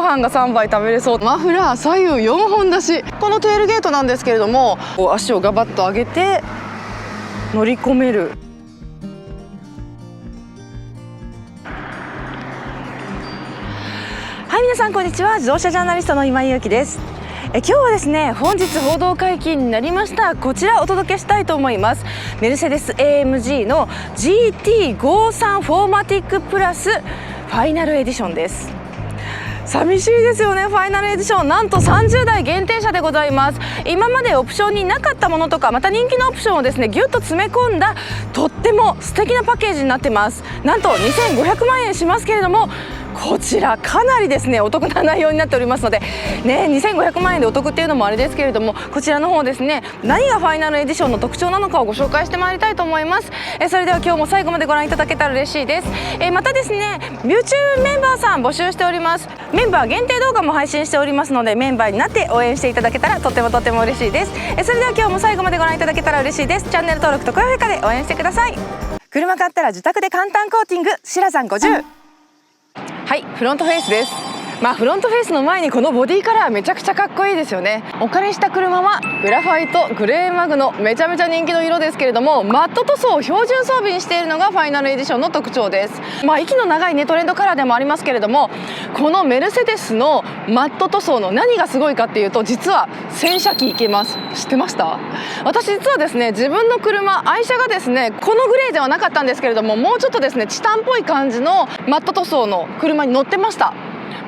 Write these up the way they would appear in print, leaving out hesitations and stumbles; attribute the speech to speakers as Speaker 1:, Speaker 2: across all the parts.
Speaker 1: ご飯が3杯食べれそう。マフラー左右4本だし、このテールゲートなんですけれども、こう足をガバッと上げて乗り込める。はい、皆さんこんにちは。自動車ジャーナリストの今井優希です。今日はですね、本日報道解禁になりましたこちらをお届けしたいと思います。メルセデス AMG の GT53 フォーマティックプラスファイナルエディションです。寂しいですよね。ファイナルエディション、なんと30台限定車でございます。今までオプションになかったものとか、また人気のオプションをですねギュッと詰め込んだとっても素敵なパッケージになってます。なんと2500万円しますけれども、こちらかなりですねお得な内容になっておりますのでね、2500万円でお得っていうのもあれですけれども、こちらの方ですね、何がファイナルエディションの特徴なのかをご紹介してまいりたいと思います。それでは今日も最後までご覧いただけたら嬉しいです。またですね、YouTube メンバーさん募集しております。メンバー限定動画も配信しておりますので、メンバーになって応援していただけたらとっても嬉しいです。それでは今日も最後までご覧いただけたら嬉しいです。チャンネル登録と高評価で応援してください。車買ったら自宅で簡単コーティング、シラザン50。はい、フロントフェイスです。フロントフェイスの前にこのボディカラーめちゃくちゃかっこいいですよね。お借りした車はグラファイトグレーマグのめちゃめちゃ人気の色ですけれども、マット塗装を標準装備にしているのがファイナルエディションの特徴です。息の長いねトレンドカラーでもありますけれども、このメルセデスのマット塗装の何がすごいかっていうと、実は洗車機いけます。知ってました？私実はですね、自分の車、愛車がですねこのグレーではなかったんですけれども、もうちょっとですねチタンっぽい感じのマット塗装の車に乗ってました。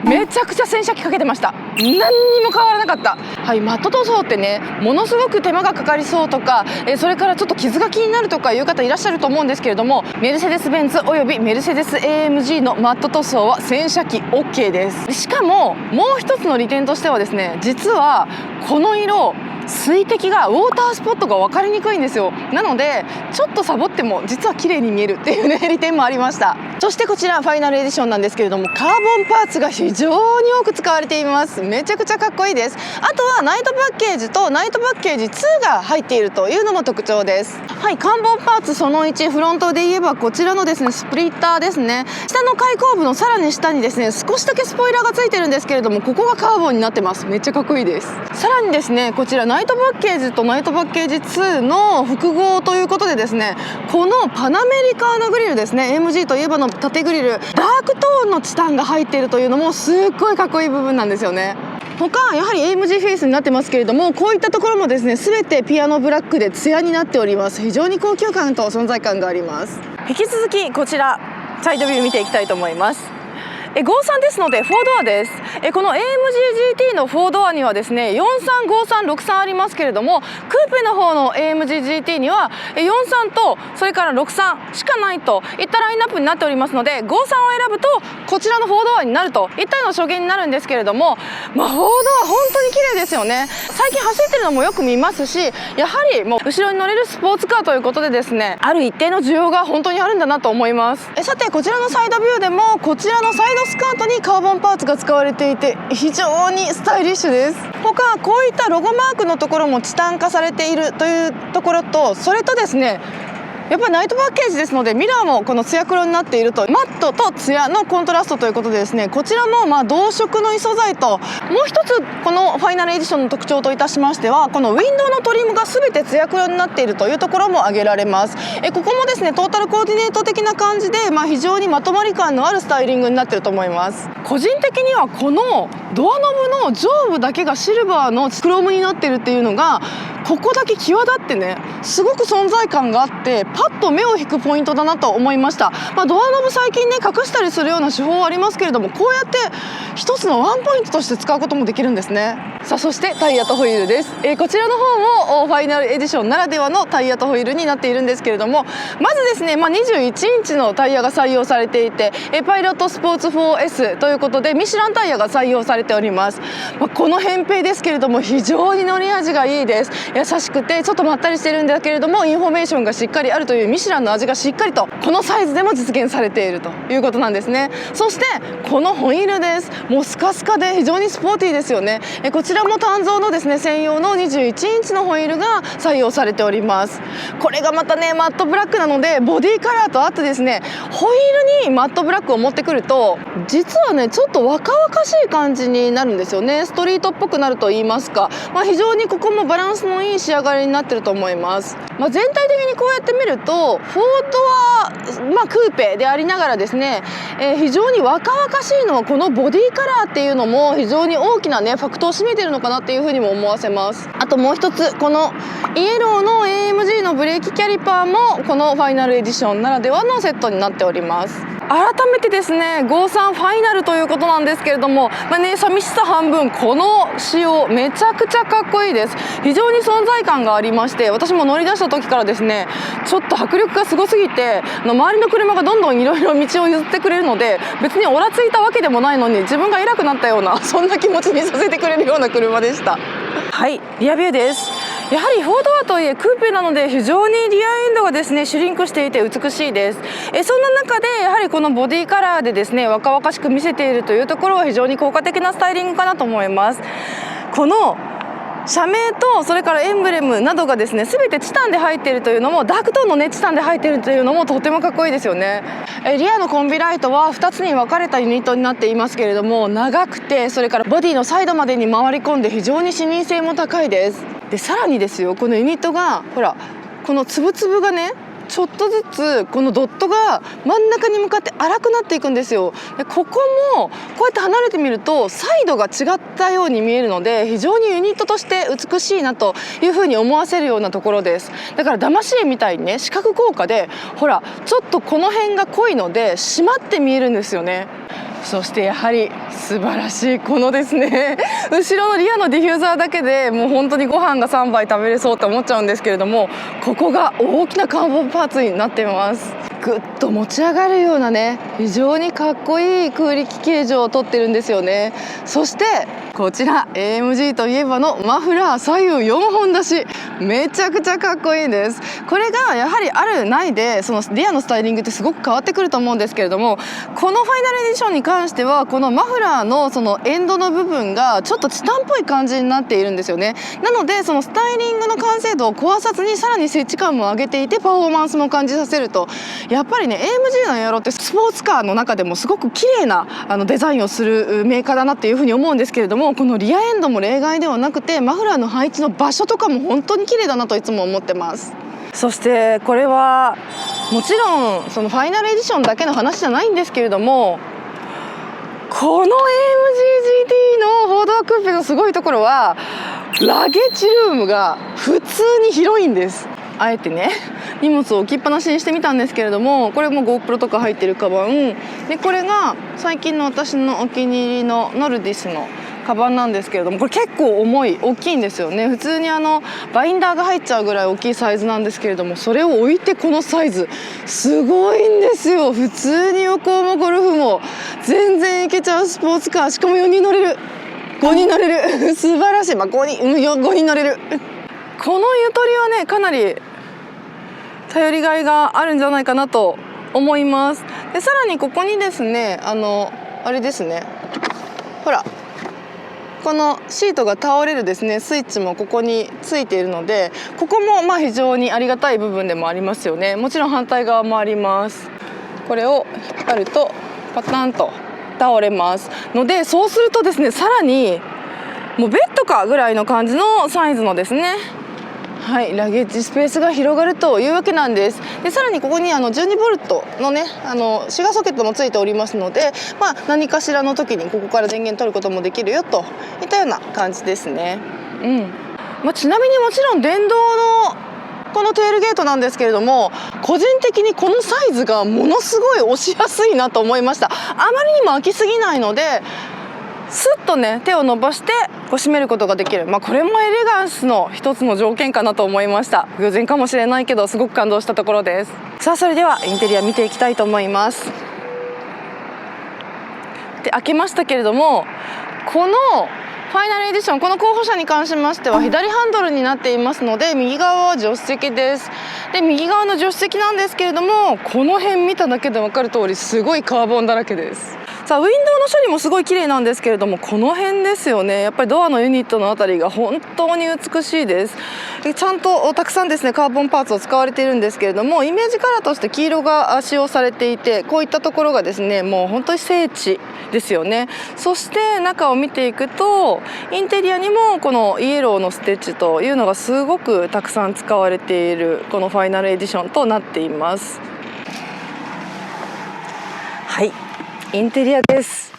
Speaker 1: めちゃくちゃ洗車機かけてました。何にも変わらなかった。はい、マット塗装ってね、ものすごく手間がかかりそうとか、それからちょっと傷が気になるとかいう方いらっしゃると思うんですけれども、メルセデス・ベンツおよびメルセデス AMG のマット塗装は洗車機 OK です。しかももう一つの利点としてはですね、実はこの色水滴がウォータースポットが分かりにくいんですよ。なのでちょっとサボっても実は綺麗に見えるっていうね利点もありました。そしてこちらファイナルエディションなんですけれども、カーボンパーツが非常に多く使われています。めちゃくちゃかっこいいです。あとはナイトパッケージとナイトパッケージ2が入っているというのも特徴です。はい、カーボンパーツその1、フロントで言えばこちらのですねスプリッターですね。下の開口部のさらに下にですね少しだけスポイラーがついてるんですけれども、ここがカーボンになってます。めっちゃかっこいいです。さらにですね、こちらナイトパッケージとナイトパッケージ2の複合ということでですね、このパナメリカーナグリルですね、 AMG といえばの縦グリル、ダークトーンのチタンが入っているというのもすっごいかっこいい部分なんですよね。他やはり AMG フェイスになってますけれども、こういったところもですね全てピアノブラックでツヤになっております。非常に高級感と存在感があります。引き続きこちらサイドビュー見ていきたいと思います。53ですので4ドアです。この AMG GT の4ドアにはですね43、53、63ありますけれども、クーペの方の AMG GT には43とそれから63しかないといったラインナップになっておりますので、53を選ぶとこちらの4ドアになるといったような証言になるんですけれども、4ドア本当に綺麗ですよね。最近走ってるのもよく見ますし、やはりもう後ろに乗れるスポーツカーということでですね、ある一定の需要が本当にあるんだなと思います。さてこちらのサイドビューでもこちらのサイドスカートにカーボンパーツが使われていて非常にスタイリッシュです。他こういったロゴマークのところもチタン化されているというところと、それとですねやっぱりナイトパッケージですのでミラーもこのツヤ黒になっていると、マットとツヤのコントラストということでですね、こちらも同色の異素材と、もう一つこのファイナルエディションの特徴といたしましては、このウィンドウのトリムが全てツヤ黒になっているというところも挙げられます。ここもですねトータルコーディネート的な感じで、非常にまとまり感のあるスタイリングになっていると思います。個人的にはこのドアノブの上部だけがシルバーのクロムになっているっていうのがここだけ際立ってね、すごく存在感があってパッと目を引くポイントだなと思いました。ドアノブ最近ね隠したりするような手法はありますけれども、こうやって一つのワンポイントとして使うこともできるんですね。さあそしてタイヤとホイールです。こちらの方もファイナルエディションならではのタイヤとホイールになっているんですけれども、まずですね、21インチのタイヤが採用されていて、パイロットスポーツ 4S ということでミシュランタイヤが採用されております。この扁平ですけれども非常に乗り味がいいです。優しくてちょっとまったりしてるんだけれどもインフォメーションがしっかりあるというミシュランの味がしっかりとこのサイズでも実現されているということなんですね。そしてこのホイールです。もうスカスカで非常にスポーティーですよね。こちらも単造のですね専用の21インチのホイールが採用されております。これがまたねマットブラックなのでボディカラーとあってですね、ホイールにマットブラックを持ってくると実はねちょっと若々しい感じじになるんですよね。ストリートっぽくなると言いますか、非常にここもバランスのいい仕上がりになってると思います。全体的にこうやって見るとフォードは、クーペでありながらですね、非常に若々しいのはこのボディカラーっていうのも非常に大きなねファクトを占めてるのかなっていうふうにも思わせます。あともう一つ、このイエローの AMG のブレーキキャリパーもこのファイナルエディションならではのセットになっております。改めてですね、53ファイナルということなんですけれども、寂しさ半分、この仕様めちゃくちゃかっこいいです。非常に存在感がありまして、私も乗り出した時からですね、ちょっと迫力がすごすぎて、周りの車がどんどんいろいろ道を譲ってくれるので、別にオラついたわけでもないのに自分が偉くなったような、そんな気持ちにさせてくれるような車でした。はい、リアビューです。やはり4ドアといえクーペなので非常にリアエンドがですねシュリンクしていて美しいです。そんな中でやはりこのボディカラーでですね若々しく見せているというところは非常に効果的なスタイリングかなと思います。この社名とそれからエンブレムなどがですね全てチタンで入っているというのも、ダークトーンのねチタンで入っているというのもとてもかっこいいですよね。リアのコンビライトは2つに分かれたユニットになっていますけれども、長くてそれからボディのサイドまでに回り込んで非常に視認性も高いです。でさらにですよ、このユニットがほらこの粒々がねちょっとずつこのドットが真ん中に向かって粗くなっていくんですよ。でここもこうやって離れてみるとサイドが違ったように見えるので、非常にユニットとして美しいなというふうに思わせるようなところです。だから騙し絵みたいにね視覚効果でほらちょっとこの辺が濃いので締まって見えるんですよね。そしてやはり素晴らしいこのですね後ろのリアのディフューザーだけでもう本当にご飯が3杯食べれそうって思っちゃうんですけれども、ここが大きなカーボンパーツになっています。ぐっと持ち上がるようなね非常にかっこいい空力形状をとってるんですよね。そしてこちら AMG といえばのマフラー左右4本出し、めちゃくちゃかっこいいです。これがやはりあるないでそのリアのスタイリングってすごく変わってくると思うんですけれども、このファイナルエディションに関してはこのマフラーのそのエンドの部分がちょっとチタンっぽい感じになっているんですよね。なのでそのスタイリングの完成度を壊さずにさらに設置感も上げていてパフォーマンスも感じさせると、やっぱりね AMG のエアロってスポーツカーの中でもすごく綺麗なデザインをするメーカーだなっていうふうに思うんですけれども、このリアエンドも例外ではなくてマフラーの配置の場所とかも本当に綺麗だなといつも思ってます。そしてこれはもちろんそのファイナルエディションだけの話じゃないんですけれども、この AMG GT の4ドアクーペのすごいところはラゲッジルームが普通に広いんです。あえてね荷物を置きっぱなしにしてみたんですけれども、これも GoPro とか入ってるカバンで、これが最近の私のお気に入りのノルディスのカバンなんですけれども、これ結構重い大きいんですよね。普通にバインダーが入っちゃうぐらい大きいサイズなんですけれども、それを置いてこのサイズすごいんですよ。普通に旅行もゴルフも全然いけちゃうスポーツカー、しかも4人乗れる5人乗れる素晴らしい、5人乗れるこのゆとりはねかなり頼りがいがあるんじゃないかなと思います。でさらにここにですねあれですね、ほらこのシートが倒れるですねスイッチもここについているので、ここも非常にありがたい部分でもありますよね。もちろん反対側もあります。これを引っ張るとパタンと倒れますので、そうするとですねさらにもうベッドかぐらいの感じのサイズのですねラゲッジスペースが広がるというわけなんです。でさらにここに12ボルトのねシガーソケットもついておりますので、何かしらの時にここから電源取ることもできるよといったような感じですね。ちなみにもちろん電動のこのテールゲートなんですけれども、個人的にこのサイズがものすごい押しやすいなと思いました。あまりにも開きすぎないのでスッとね手を伸ばして閉めることができる、これもエレガンスの一つの条件かなと思いました。偶然かもしれないけどすごく感動したところです。さあそれではインテリア見ていきたいと思います。で開けましたけれども、このファイナルエディションこの候補車に関しましては左ハンドルになっていますので、右側は助手席です。で右側の助手席なんですけれども、この辺見ただけで分かる通りすごいカーボンだらけです。さあウィンドウの処理もすごい綺麗なんですけれども、この辺ですよね。やっぱりドアのユニットのあたりが本当に美しいです。ちゃんとたくさんですねカーボンパーツを使われているんですけれども、イメージカラーとして黄色が使用されていて、こういったところがですねもう本当に精緻ですよね。そして中を見ていくと、インテリアにもこのイエローのステッチというのがすごくたくさん使われているこのファイナルエディションとなっています。はい、インテリアです。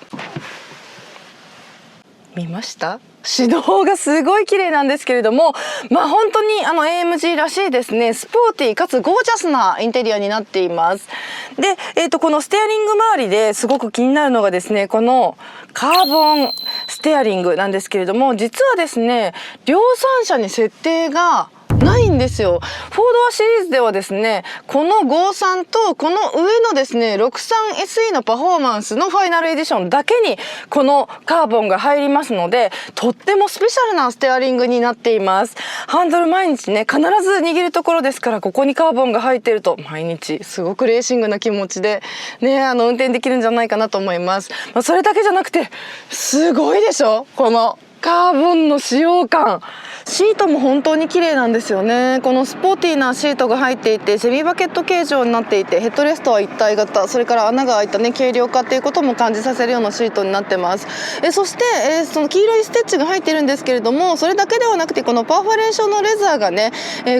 Speaker 1: 見ました？指導がすごい綺麗なんですけれども、本当にAMG らしいですね、スポーティーかつゴージャスなインテリアになっています。で、このステアリング周りですごく気になるのがですね、このカーボンステアリングなんですけれども、実はですね量産車に設定がないんですよ。4ドアシリーズではですね、この53とこの上のですね 63SE のパフォーマンスのファイナルエディションだけにこのカーボンが入りますので、とってもスペシャルなステアリングになっています。ハンドル毎日ね必ず握るところですから、ここにカーボンが入っていると毎日すごくレーシングな気持ちでね運転できるんじゃないかなと思います。それだけじゃなくてすごいでしょ、このカーボンの使用感。シートも本当に綺麗なんですよね。このスポーティーなシートが入っていて、セミバケット形状になっていて、ヘッドレストは一体型、それから穴が開いたね軽量化っていうことも感じさせるようなシートになってます。そして、その黄色いステッチが入っているんですけれども、それだけではなくてこのパーファレーションのレザーがね、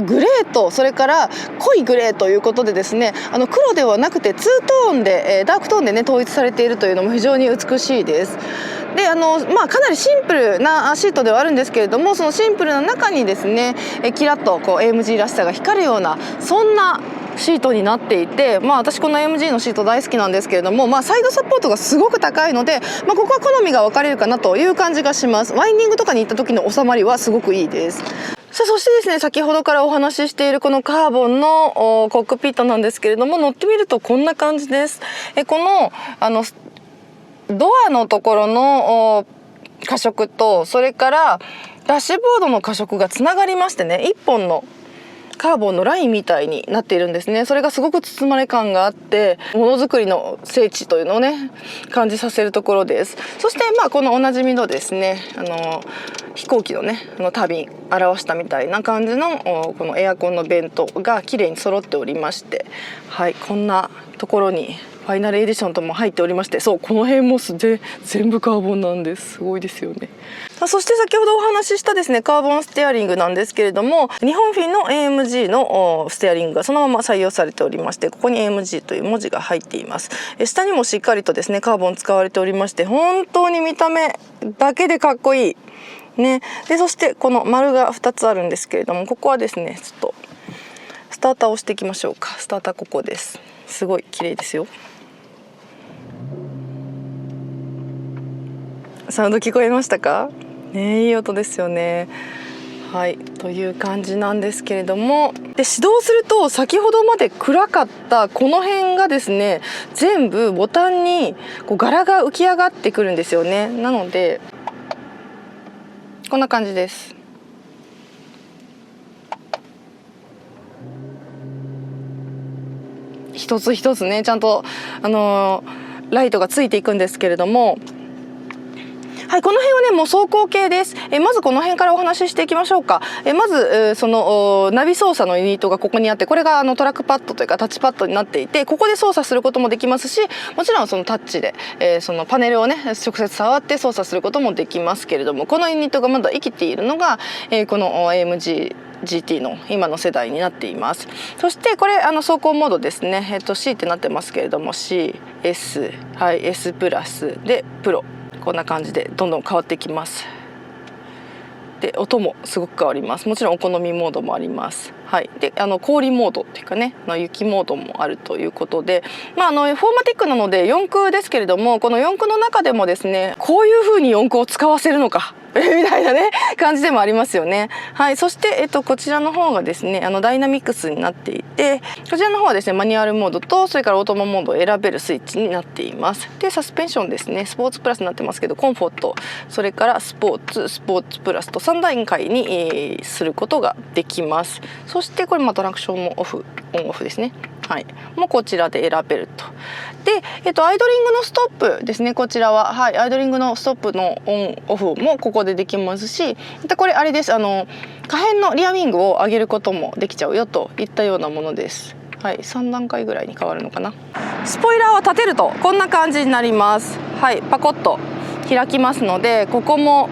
Speaker 1: グレーとそれから濃いグレーということでですね、黒ではなくてツートーンで、ダークトーンでね統一されているというのも非常に美しいです。でかなりシンプルなシートではあるんですけれども、そのシンプルな中にですねキラッとこう AMG らしさが光るようなそんなシートになっていて、私この AMG のシート大好きなんですけれども、サイドサポートがすごく高いので、ここは好みが分かれるかなという感じがします。ワインディングとかに行った時の収まりはすごくいいです。そしてですね、先ほどからお話ししているこのカーボンのコックピットなんですけれども、乗ってみるとこんな感じです。このドアのところの可色と、それからダッシュボードの可色がつながりましてね、一本のカーボンのラインみたいになっているんですね。それがすごく包まれ感があって、ものづくりの聖地というのをね感じさせるところです。そしてこのおなじみのですね飛行機のねタービン表したみたいな感じのこのエアコンのベントが綺麗に揃っておりまして、はい、こんなところにファイナルエディションとも入っておりまして、そうこの辺も全部カーボンなんです。すごいですよね。そして先ほどお話ししたですねカーボンステアリングなんですけれども、日本フィンの AMG のステアリングがそのまま採用されておりまして、ここに AMG という文字が入っています。下にもしっかりとですねカーボン使われておりまして、本当に見た目だけでかっこいいね。でそしてこの丸が2つあるんですけれども、ここはですねちょっとスターターを押していきましょうか。スターターここです。すごい綺麗ですよ。サウンド聞こえましたかね。いい音ですよね。はい、という感じなんですけれども、で始動すると先ほどまで暗かったこの辺がですね全部ボタンにこう柄が浮き上がってくるんですよね。なのでこんな感じです。一つ一つねちゃんとライトがついていくんですけれども、はい、この辺はねもう走行系です。まずこの辺からお話ししていきましょうか。まずそのナビ操作のユニットがここにあって、これがトラックパッドというかタッチパッドになっていて、ここで操作することもできますし、もちろんそのタッチで、そのパネルをね直接触って操作することもできますけれども、このユニットがまだ生きているのが、この AMG GT の今の世代になっています。そしてこれ走行モードですね。C ってなってますけれども CS、はい、S プラスでプロ、こんな感じでどんどん変わってきます。で音もすごく変わります。もちろんお好みモードもあります。はい、で氷モードっていうかね雪モードもあるということで、フォーマティックなので4駆ですけれども、この4駆の中でもですねこういう風に4駆を使わせるのかみたいなね感じでもありますよね。はい、そして、こちらの方がですねダイナミックスになっていて、こちらの方はですねマニュアルモードとそれからオートマモードを選べるスイッチになっています。でサスペンションですね、スポーツプラスになってますけど、コンフォート、それからスポーツプラスと3段階に、することができます。そしてこれトラクションもオンオフですね。はい、もうこちらで選べると。で、アイドリングのストップですね。こちらは、はい、アイドリングのストップのオンオフもここでできますし、またこれあれです。可変のリアウィングを上げることもできちゃうよといったようなものです。はい、3段階ぐらいに変わるのかな。スポイラーを立てるとこんな感じになります。はい、パコッと開きますので、ここも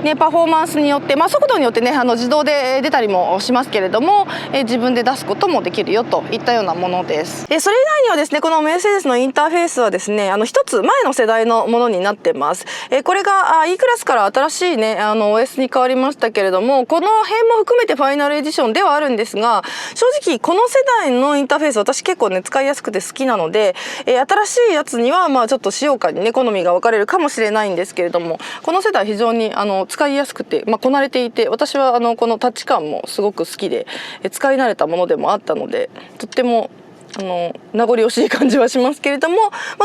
Speaker 1: ね、パフォーマンスによって、速度によってね自動で出たりもしますけれども、自分で出すこともできるよといったようなものです。それ以外にはですね、このメルセデスのインターフェースはですね一つ前の世代のものになってます。これがEクラスから新しいねOS に変わりましたけれども、この辺も含めてファイナルエディションではあるんですが、正直この世代のインターフェース私結構ね使いやすくて好きなので、新しいやつにはちょっと使用感にね好みが分かれるかもしれないんですけれども、この世代非常に使いやすくて、こなれていて、私はこのタッチ感もすごく好きで、使い慣れたものでもあったので、とっても名残惜しい感じはしますけれども、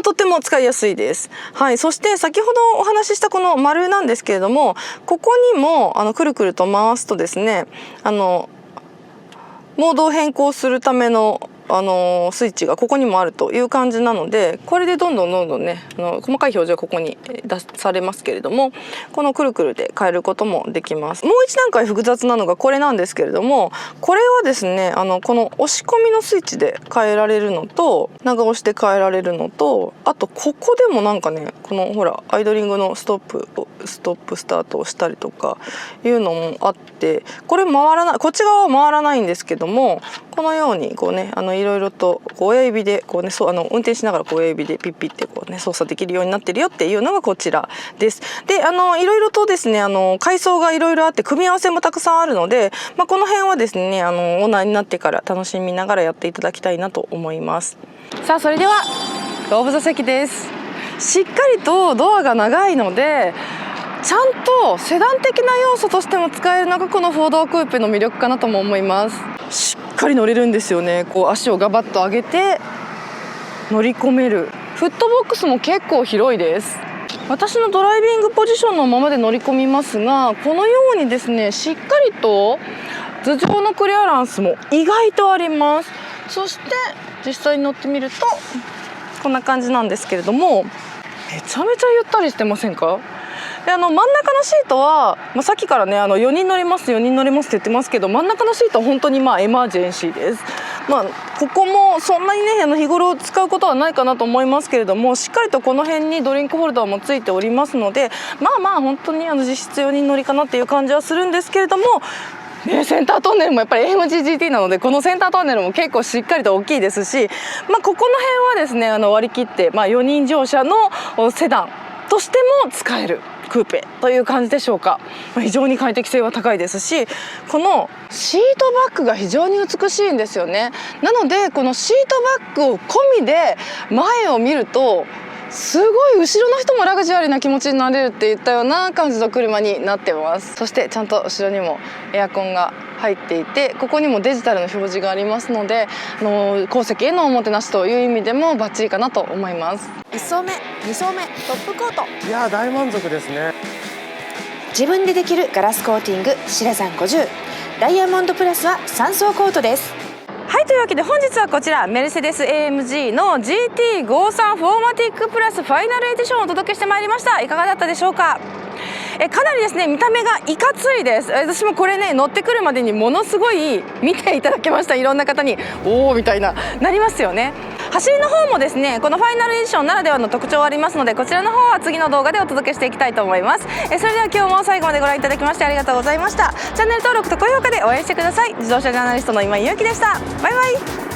Speaker 1: とっても使いやすいです。はい、そして先ほどお話ししたこの丸なんですけれども、ここにもくるくると回すとですねモードを変更するためのスイッチがここにもあるという感じなので、これでどんどんね細かい表示がここに出されますけれども、このくるくるで変えることもできます。もう一段階複雑なのがこれなんですけれども、これはですねこの押し込みのスイッチで変えられるのと、長押しで変えられるのと、あとここでもなんかねこのほらアイドリングのストップスタートをしたりとかいうのもあって、これ回らない、こっち側は回らないんですけども、このようにこうねいろいろと親指でこうね運転しながら親指でピッピッてこうね操作できるようになってるよっていうのがこちらです。でいろいろとですね階層がいろいろあって組み合わせもたくさんあるので、この辺はですねオーナーになってから楽しみながらやっていただきたいなと思います。さあそれでは後部座席です。しっかりとドアが長いので、ちゃんとセダン的な要素としても使えるのがこの4ドアクーペの魅力かなとも思います。しっかり乗れるんですよね。こう足をガバッと上げて乗り込める。フットボックスも結構広いです。私のドライビングポジションのままで乗り込みますが、このようにですねしっかりと頭上のクリアランスも意外とあります。そして実際に乗ってみるとこんな感じなんですけれども、めちゃめちゃゆったりしてませんか？で真ん中のシートは、さっきからね4人乗れます4人乗れますって言ってますけど、真ん中のシートは本当にエマージェンシーです。ここもそんなにね日頃使うことはないかなと思いますけれども、しっかりとこの辺にドリンクホルダーもついておりますので、本当に実質4人乗りかなっていう感じはするんですけれども、センタートンネルもやっぱり AMG GT なので、このセンタートンネルも結構しっかりと大きいですし、ここの辺はですね割り切って、4人乗車のセダンとしても使えるクーペという感じでしょうか。非常に快適性は高いですし、このシートバッグが非常に美しいんですよね。なのでこのシートバッグを込みで前を見るとすごい後ろの人もラグジュアリーな気持ちになれるっていったような感じの車になってます。そしてちゃんと後ろにもエアコンが入っていて、ここにもデジタルの表示がありますので、後席へのおもてなしという意味でもバッチリかなと思います。1層目2層目トップコート、
Speaker 2: いや大満足ですね。
Speaker 3: 自分でできるガラスコーティングシラザン50、ダイヤモンドプラスは3層コートです。
Speaker 1: はい、というわけで本日はこちらメルセデス AMG の GT53 フォーマティックプラスファイナルエディションをお届けしてまいりました。いかがだったでしょうか。かなりですね見た目がいかついです。私もこれね乗ってくるまでにものすごい見ていただきました。いろんな方におーみたいななりますよね。走りの方もですねこのファイナルエディションならではの特徴ありますので、こちらの方は次の動画でお届けしていきたいと思います。それでは今日も最後までご覧いただきましてありがとうございました。チャンネル登録と高評価で応援してください。自動車ジャーナリストの今井優樹でした。バイバイ。